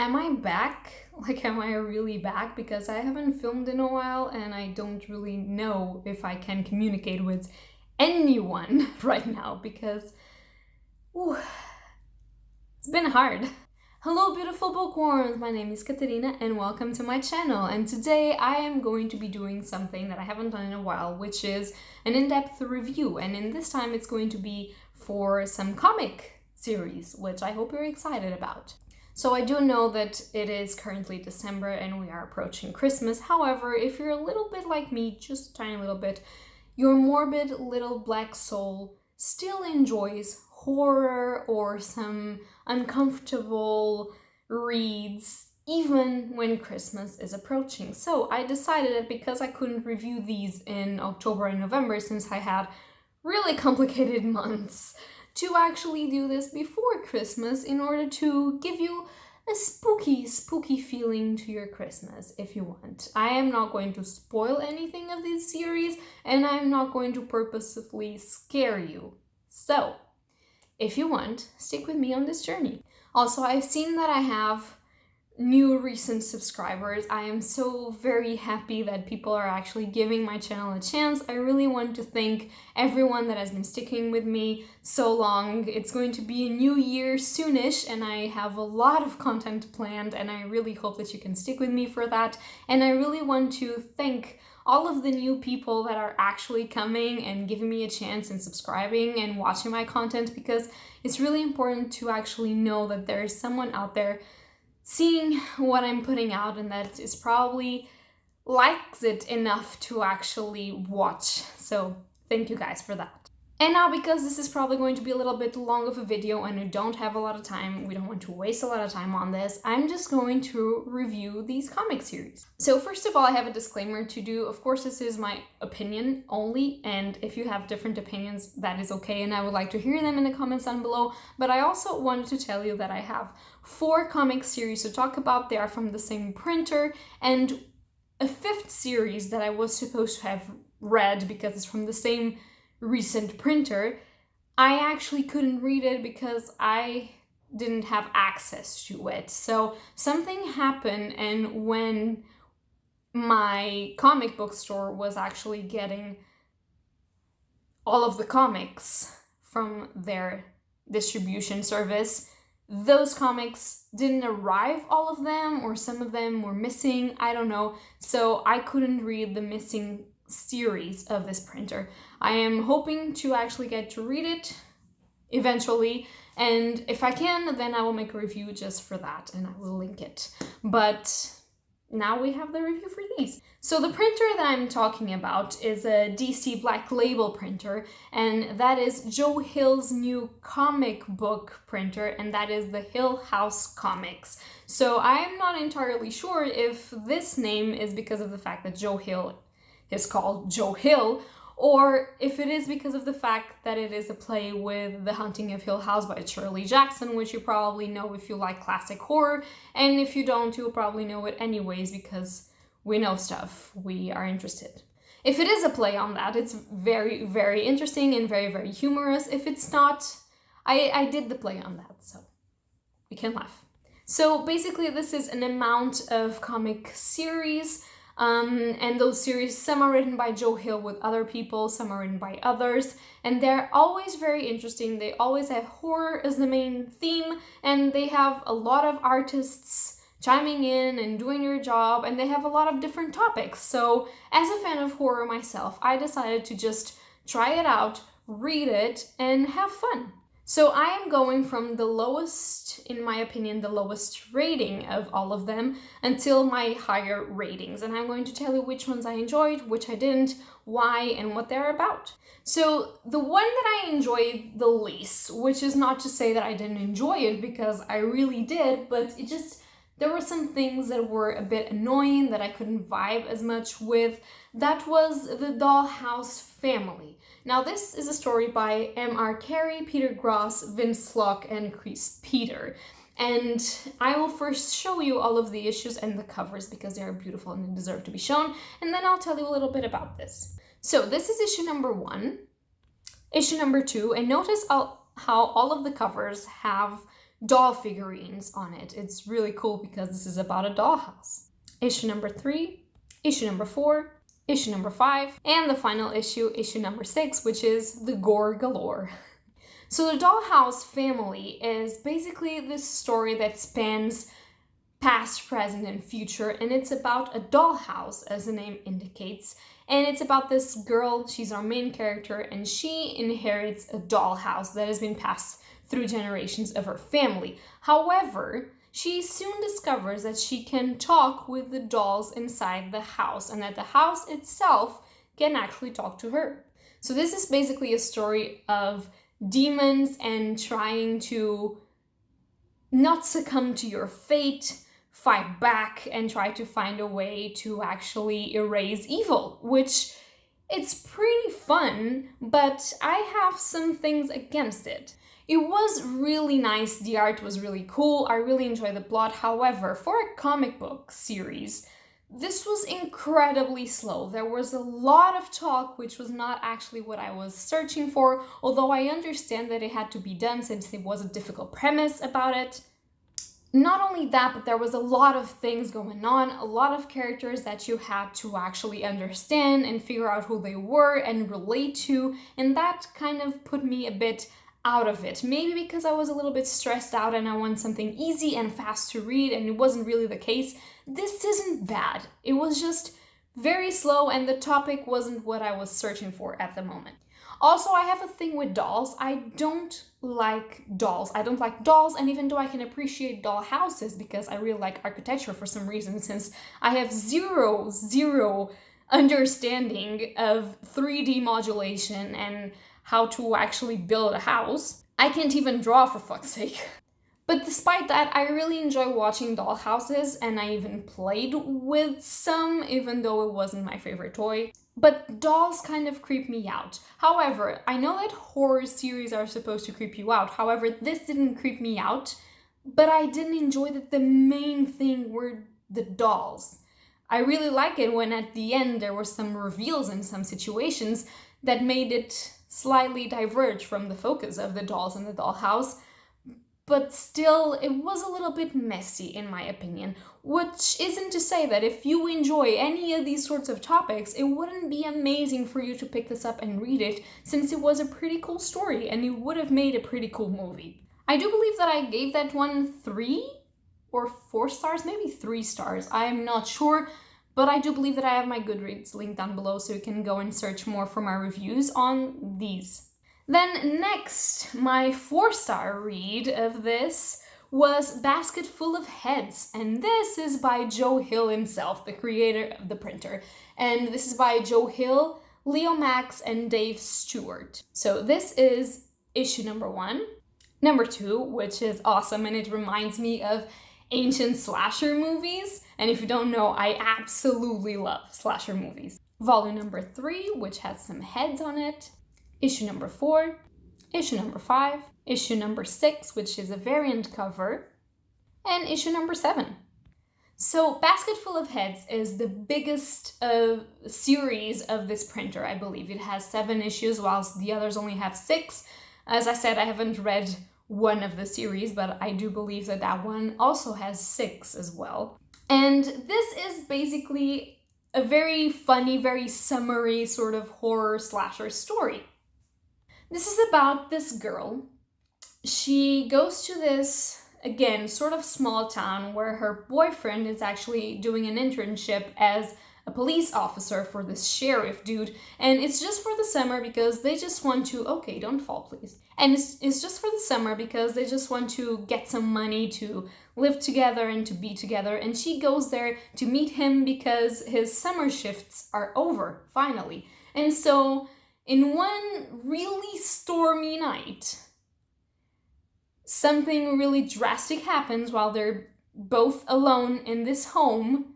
Am I back? Like, am I really back? Because I haven't filmed in a while and I don't really know if I can communicate with anyone right now because ooh, it's been hard. Hello, beautiful bookworms! My name is Katerina and welcome to my channel. And today I am going to be doing something that I haven't done in a while, which is an in-depth review. And in this time, it's going to be for some comic series, which I hope you're excited about. So I do know that it is currently December and we are approaching Christmas. However, if you're a little bit like me, just a tiny little bit, your morbid little black soul still enjoys horror or some uncomfortable reads even when Christmas is approaching. So I decided that because I couldn't review these in October and November since I had really complicated months, to actually do this before Christmas in order to give you a spooky feeling to your Christmas if you want. I am not going to spoil anything of this series and I'm not going to purposefully scare you. So, if you want, stick with me on this journey. Also, I've seen that I have new recent subscribers. I am so very happy that people are actually giving my channel a chance. I really want to thank everyone that has been sticking with me so long. It's going to be a new year soonish and I have a lot of content planned and I really hope that you can stick with me for that. And I really want to thank all of the new people that are actually coming and giving me a chance and subscribing and watching my content, because it's really important to actually know that there is someone out there seeing what I'm putting out and that is probably likes it enough to actually watch. So thank you guys for that. And now, because this is probably going to be a little bit long of a video and we don't have a lot of time, we don't want to waste a lot of time on this, I'm just going to review these comic series. So first of all, I have a disclaimer to do. Of course, this is my opinion only, and if you have different opinions, that is okay, and I would like to hear them in the comments down below. But I also wanted to tell you that I have 4 comic series to talk about. They are from the same printer, and a 5th series that I was supposed to have read because it's from the same recent printer, I actually couldn't read it because I didn't have access to it. So something happened, and when my comic book store was actually getting all of the comics from their distribution service, those comics didn't arrive, all of them, or some of them were missing, I don't know. So I couldn't read the missing series of this printer. I am hoping to actually get to read it eventually, and if I can, then I will make a review just for that and I will link it. But now we have the review for these. So the printer that I'm talking about is a DC Black Label printer, and that is Joe Hill's new comic book printer, and that is the Hill House Comics. So I am not entirely sure if this name is because of the fact that Joe Hill is called Joe Hill, or if it is because of the fact that it is a play with The Haunting of Hill House by Shirley Jackson, which you probably know if you like classic horror, and if you don't, you'll probably know it anyways because we know stuff, we are interested. If it is a play on that, it's very interesting and very humorous. If it's not, I did the play on that, so we can laugh. So basically this is an amount of comic series, and those series, some are written by Joe Hill with other people, some are written by others, and they're always very interesting. They always have horror as the main theme, and they have a lot of artists chiming in and doing their job, and they have a lot of different topics. So as a fan of horror myself, I decided to just try it out, read it, and have fun. So I am going from the lowest, in my opinion, the lowest rating of all of them until my higher ratings. And I'm going to tell you which ones I enjoyed, which I didn't, why, and what they're about. So the one that I enjoyed the least, which is not to say that I didn't enjoy it because I really did, but it just, there were some things that were a bit annoying that I couldn't vibe as much with. That was the Dollhouse Family. Now this is a story by M.R. Carey, Peter Gross, Vince Slock, and Chris Peter. And I will first show you all of the issues and the covers because they are beautiful and they deserve to be shown, and then I'll tell you a little bit about this. So this is issue number 1, issue number 2, and notice how all of the covers have doll figurines on it. It's really cool because this is about a dollhouse. Issue number 3, issue number 4, issue number 5, and the final issue, issue number 6, which is the gore galore. So the Dollhouse Family is basically this story that spans past, present, and future, and it's about a dollhouse, as the name indicates, and it's about this girl. She's our main character, and she inherits a dollhouse that has been passed through generations of her family. However, she soon discovers that she can talk with the dolls inside the house, and that the house itself can actually talk to her. So this is basically a story of demons and trying to not succumb to your fate, fight back, and try to find a way to actually erase evil, which it's pretty fun, but I have some things against it. It was really nice, the art was really cool, I really enjoyed the plot. However, for a comic book series, this was incredibly slow. There was a lot of talk, which was not actually what I was searching for, although I understand that it had to be done since it was a difficult premise about it. Not only that, but there was a lot of things going on, a lot of characters that you had to actually understand and figure out who they were and relate to, and that kind of put me a bit out of it. Maybe because I was a little bit stressed out and I want something easy and fast to read, and it wasn't really the case. This isn't bad. It was just very slow and the topic wasn't what I was searching for at the moment. Also, I have a thing with dolls. I don't like dolls. I don't like dolls, and even though I can appreciate doll houses because I really like architecture for some reason, since I have zero understanding of 3D modulation and how to actually build a house. I can't even draw, for fuck's sake. But despite that, I really enjoy watching doll houses, and I even played with some, even though it wasn't my favorite toy. But dolls kind of creep me out. However, I know that horror series are supposed to creep you out. However, this didn't creep me out, but I didn't enjoy that the main thing were the dolls. I really like it when at the end there were some reveals in some situations that made it slightly diverge from the focus of the dolls in the dollhouse, but still it was a little bit messy in my opinion, which isn't to say that if you enjoy any of these sorts of topics, it wouldn't be amazing for you to pick this up and read it, since it was a pretty cool story and it would have made a pretty cool movie. I do believe that I gave that one 3 or 4 stars, maybe 3 stars, I'm not sure, but I do believe that I have my Goodreads link down below so you can go and search more for my reviews on these. Then next, my 4-star read of this was Basket Full of Heads, and this is by Joe Hill himself, the creator of the printer. And this is by Joe Hill, Leo Max, and Dave Stewart. So this is issue number 1. Number 2, which is awesome, and it reminds me of ancient slasher movies. And if you don't know, I absolutely love slasher movies. Volume number 3, which has some heads on it. Issue number 4, issue number 5, issue number 6, which is a variant cover, and issue number 7. So Basket Full of Heads is the biggest series of this printer, I believe. It has 7 issues, whilst the others only have 6. As I said, I haven't read one of the series, but I do believe that that one also has 6 as well. And this is basically a very funny, very summery sort of horror slasher story. This is about this girl. She goes to this, again, sort of small town where her boyfriend is actually doing an internship as a police officer for this sheriff dude, and it's just for the summer because they just want to, okay, don't fall please. And it's just for the summer because they just want to get some money to live together and to be together, and she goes there to meet him because his summer shifts are over, finally. And so, in one really stormy night, something really drastic happens while they're both alone in this home,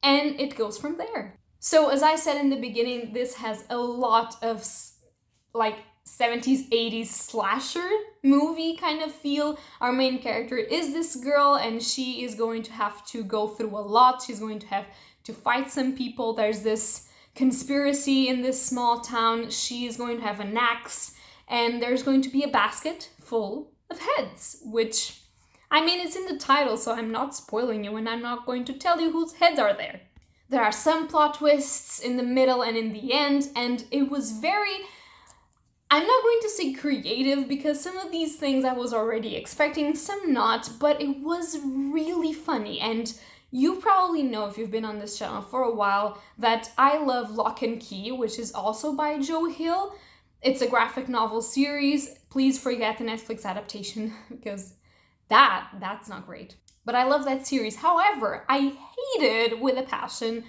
and it goes from there. So as I said in the beginning, this has a lot of like 70s, 80s slasher movie kind of feel. Our main character is this girl, and she is going to have to go through a lot. She's going to have to fight some people. There's this conspiracy in this small town. She's going to have an axe, and there's going to be a basket full of heads, which, I mean, it's in the title, so I'm not spoiling you, and I'm not going to tell you whose heads are there. There are some plot twists in the middle and in the end, and it was very, I'm not going to say creative, because some of these things I was already expecting, some not, but it was really funny. And you probably know, if you've been on this channel for a while, that I love Lock and Key, which is also by Joe Hill. It's a graphic novel series. Please forget the Netflix adaptation, because that's not great. But I love that series. However, I hated with a passion,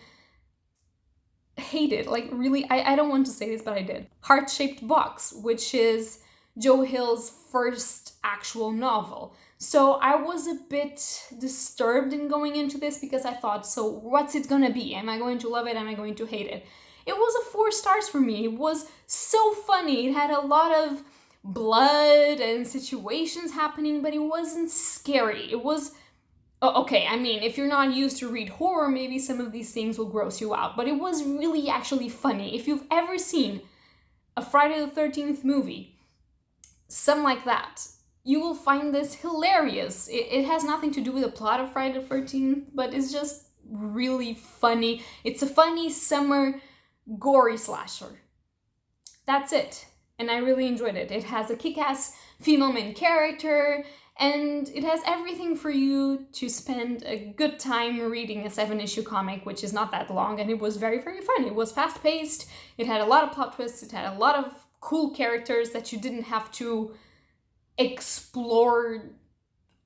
like really, I don't want to say this, but I did. Heart-Shaped Box, which is Joe Hill's first actual novel. So I was a bit disturbed in going into this, because I thought, so what's it gonna be? Am I going to love it? Am I going to hate it? It was a 4 stars for me. It was so funny. It had a lot of blood and situations happening, but it wasn't scary. It was, okay, I mean, if you're not used to read horror, maybe some of these things will gross you out, but it was really actually funny. If you've ever seen a Friday the 13th movie, something like that, you will find this hilarious. It has nothing to do with the plot of Friday the 13th, but it's just really funny. It's a funny summer gory slasher. That's it. And I really enjoyed it. It has a kick-ass female main character, and it has everything for you to spend a good time reading a 7-issue comic, which is not that long, and it was very, very fun. It was fast-paced, it had a lot of plot twists, it had a lot of cool characters that you didn't have to explore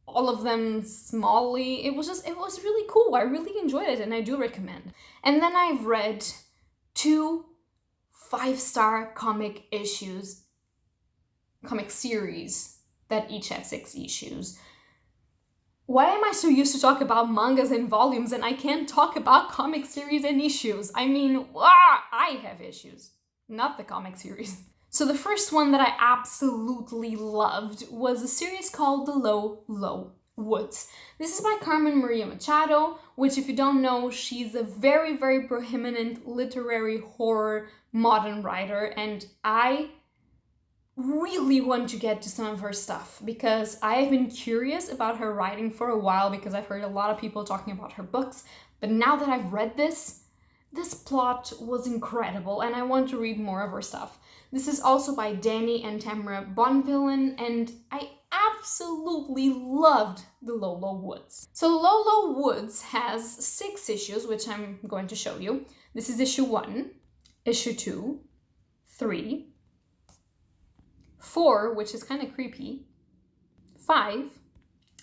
all of them smallly. It was really cool. I really enjoyed it, and I do recommend. And then I've read 2 5-star comic series that each have 6 issues. Why am I so used to talk about mangas and volumes and I can't talk about comic series and issues? I mean, I have issues, not the comic series. So the first one that I absolutely loved was a series called The Lola Woods. This is by Carmen Maria Machado, which, if you don't know, she's a very, very prominent literary horror modern writer, and I really want to get to some of her stuff, because I have been curious about her writing for a while, because I've heard a lot of people talking about her books, but now that I've read this plot was incredible, and I want to read more of her stuff. This is also by Danny and Tamara Bonvillain, and I absolutely loved The Lola Woods. So Lola Woods has 6 issues, which I'm going to show you. This is issue 1, issue 2, 3, 4, which is kind of creepy, 5,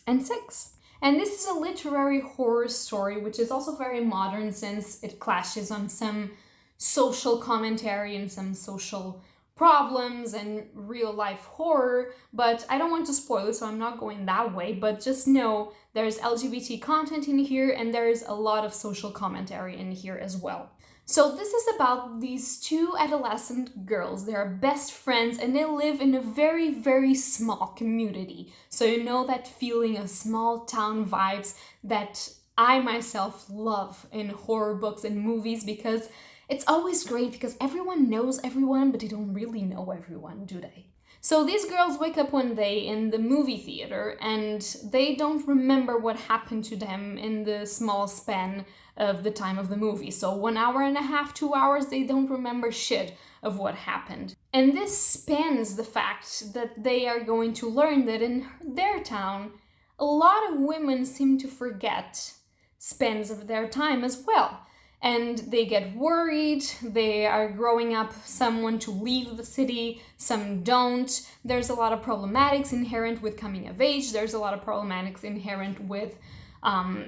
and 6. And this is a literary horror story, which is also very modern, since it clashes on some social commentary and some social problems and real life horror, but I don't want to spoil it, so I'm not going that way, but just know there's LGBT content in here, and there's a lot of social commentary in here as well. So this is about these 2 adolescent girls. They are best friends, and they live in a very, very small community. So you know that feeling of small town vibes that I myself love in horror books and movies, because it's always great, because everyone knows everyone, but they don't really know everyone, do they? So these girls wake up one day in the movie theater, and they don't remember what happened to them in the small span of the time of the movie. So 1 hour and a half, 2 hours, they don't remember shit of what happened. And this spans the fact that they are going to learn that in their town, a lot of women seem to forget spans of their time as well. And they get worried, they are growing up, some want to leave the city, some don't. There's a lot of problematics inherent with coming of age, there's a lot of problematics inherent with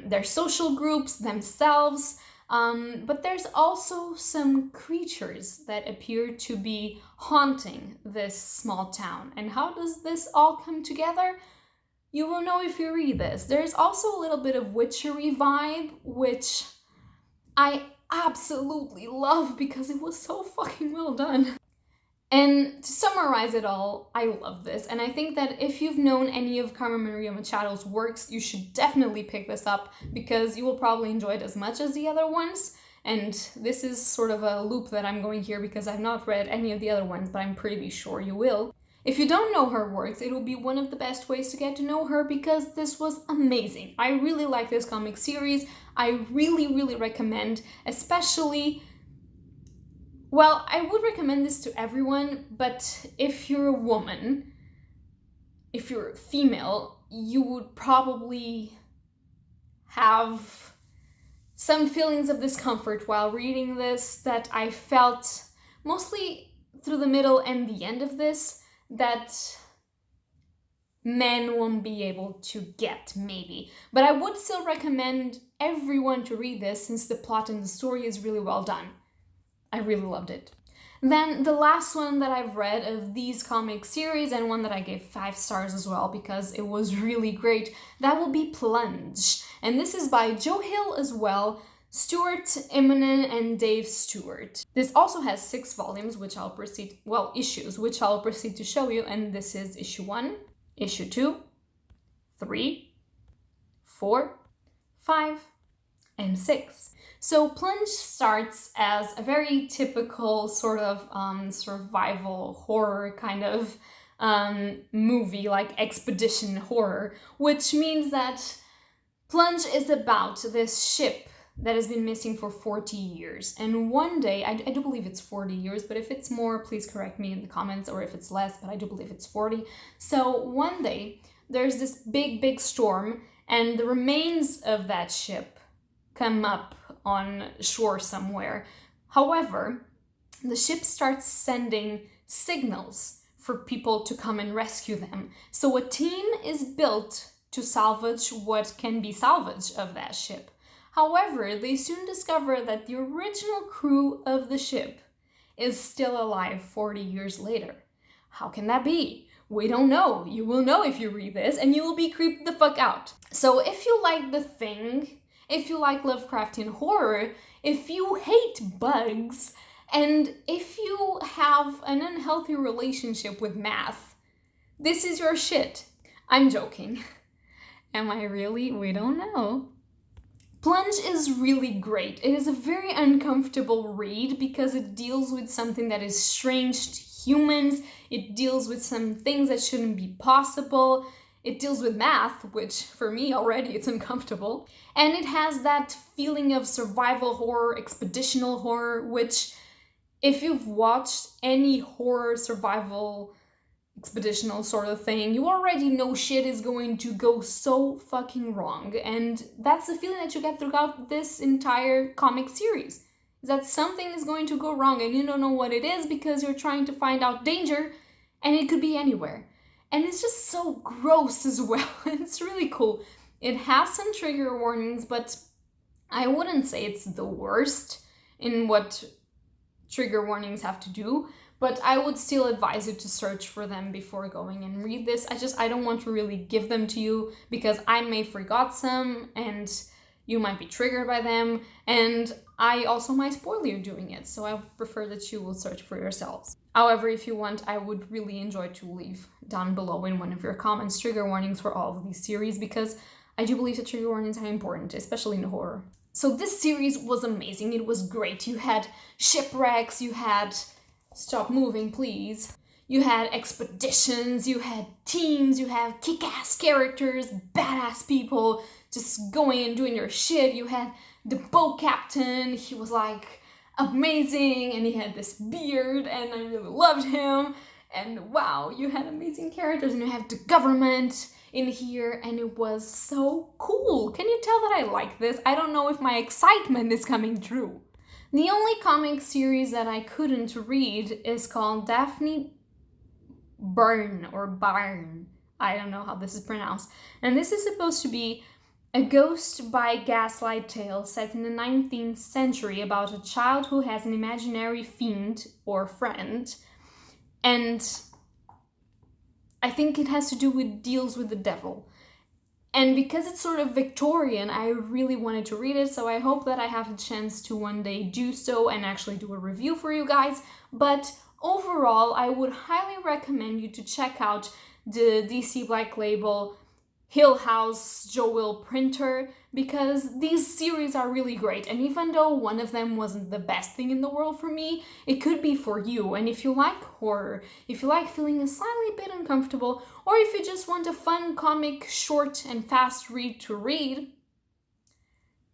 their social groups themselves, but there's also some creatures that appear to be haunting this small town. And how does this all come together? You will know if you read this. There's also a little bit of witchery vibe, which I absolutely love, because it was so fucking well done. And to summarize it all, I love this, and I think that if you've known any of Carmen Maria Machado's works, you should definitely pick this up, because you will probably enjoy it as much as the other ones. And this is sort of a loop that I'm going here, because I've not read any of the other ones, but I'm pretty sure you will. If you don't know her works, it will be one of the best ways to get to know her because this was amazing. I really like this comic series. I really recommend, especially, well, I would recommend this to everyone, but if you're a woman, if you're female, you would probably have some feelings of discomfort while reading this that I felt mostly through the middle and the end of this, that men won't be able to get, maybe. But I would still recommend everyone to read this since the plot and the story is really well done. I really loved it. Then the last one that I've read of these comic series, and one that I gave 5 stars as well because it was really great, that will be Plunge. And this is by Joe Hill as well, Stuart Immonen and Dave Stewart. This also has 6 volumes, which I'll proceed, well, issues, which I'll proceed to show you. And this is issue 1, issue 2, 3, 4, 5, and 6. So Plunge starts as a very typical sort of survival horror kind of movie, like expedition horror, which means that Plunge is about this ship that has been missing for 40 years. And one day, I do believe it's 40 years, but if it's more, please correct me in the comments, or if it's less, but I do believe it's 40. So one day, there's this big storm, and the remains of that ship come up on shore somewhere. However, the ship starts sending signals for people to come and rescue them. So a team is built to salvage what can be salvaged of that ship. However, they soon discover that the original crew of the ship is still alive 40 years later. How can that be? We don't know. You will know if you read this, and you will be creeped the fuck out. So if you like The Thing, if you like Lovecraftian horror, if you hate bugs, and if you have an unhealthy relationship with math, this is your shit. I'm joking. Am I really? We don't know. Plunge is really great. It is a very uncomfortable read because it deals with something that is strange to humans. It deals with some things that shouldn't be possible. It deals with math, which for me already it's uncomfortable. And it has that feeling of survival horror, expeditional horror, which if you've watched any horror survival expeditional sort of thing, you already know shit is going to go so fucking wrong. And that's the feeling that you get throughout this entire comic series, is that something is going to go wrong and you don't know what it is because you're trying to find out danger, and it could be anywhere. And it's just so gross as well. It's really cool. It has some trigger warnings, but I wouldn't say it's the worst in what trigger warnings have to do. But I would still advise you to search for them before going and read this. I don't want to really give them to you because I may forgot some and you might be triggered by them, and I also might spoil you doing it. So I prefer that you will search for yourselves. However, if you want, I would really enjoy to leave down below in one of your comments trigger warnings for all of these series, because I do believe that trigger warnings are important, especially in horror. So this series was amazing. It was great. You had shipwrecks, you had... Stop moving, please. You had expeditions, you had teams, you have kick-ass characters, badass people just going and doing your shit. You had the boat captain, he was like amazing, and he had this beard, and I really loved him. And wow, you had amazing characters, and you have the government in here, and it was so cool. Can you tell that I like this? I don't know if my excitement is coming true. The only comic series that I couldn't read is called Daphne Byrne, or Byrne. I don't know how this is pronounced. And this is supposed to be a ghost by gaslight tale set in the 19th century about a child who has an imaginary fiend or friend. And I think it has to do with deals with the devil. And because it's sort of Victorian, I really wanted to read it, so I hope that I have the chance to one day do so and actually do a review for you guys. But overall, I would highly recommend you to check out the DC Black Label Hill House Joel printer, because these series are really great, and even though one of them wasn't the best thing in the world for me, it could be for you. And if you like horror, if you like feeling a slightly bit uncomfortable, or if you just want a fun comic, short and fast read to read,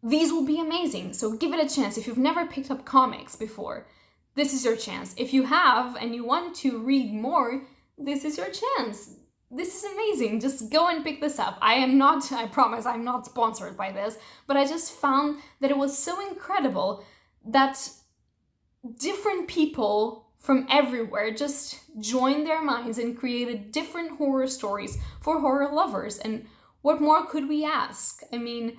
these will be amazing. So give it a chance. If you've never picked up comics before, this is your chance. If you have and you want to read more, this is your chance. This is amazing. Just go and pick this up. I promise, I'm not sponsored by this, but I just found that it was so incredible that different people from everywhere just joined their minds and created different horror stories for horror lovers. And what more could we ask? I mean,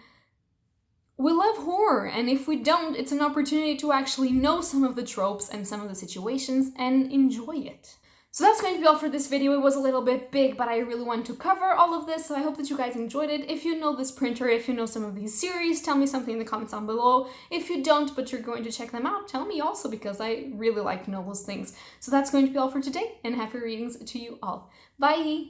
we love horror, and if we don't, it's an opportunity to actually know some of the tropes and some of the situations and enjoy it. So that's going to be all for this video. It was a little bit big, but I really wanted to cover all of this, so I hope that you guys enjoyed it. If you know this printer, if you know some of these series, tell me something in the comments down below. If you don't, but you're going to check them out, tell me also, because I really like to know those things. So that's going to be all for today, and happy readings to you all. Bye!